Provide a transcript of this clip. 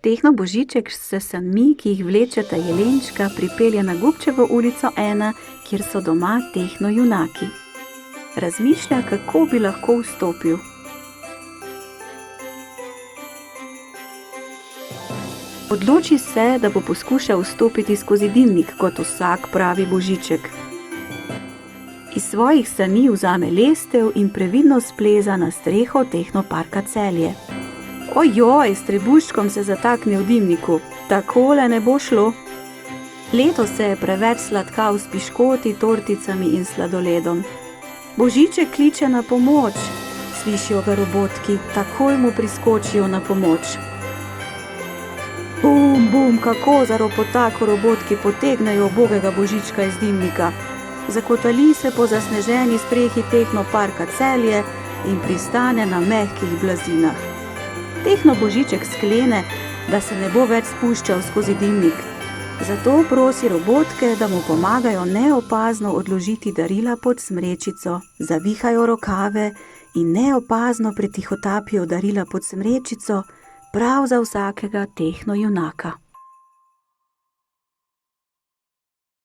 Tehno Božiček se sanmi, ki jih vlečeta jelenčka, pripelje na Gubčevo ulico 1, kjer so doma Tehno junaki. Razmišlja, kako bi lahko vstopil. Odloči se, da bo poskušal vstopiti skozi dimnik, kot vsak pravi Božiček. Iz svojih sani vzame lestev in previdno spleza na streho Tehnoparka Celje. Ojoj, s trebuščkom se zatakne v dimniku, takole ne bo šlo. Letos se je preveč sladkal s piškoti, torticami in sladoledom. Božiček kliče na pomoč, slišijo ga robotki, takoj mu priskočijo na pomoč. Bum, bum, kako zaropota, ko robotki potegnejo ubogega Božička iz dimnika. Zakotali se po zasneženi strehi Tehnoparka Celje in pristane na mehkih blazinah. Tehno Božiček sklene, da se ne bo več spuščal skozi dimnik. Zato prosi robotke, da mu pomagajo neopazno odložiti darila pod smrečico, zavihajo rokave in neopazno pretihotapijo darila pod smrečico prav za vsakega Tehno junaka.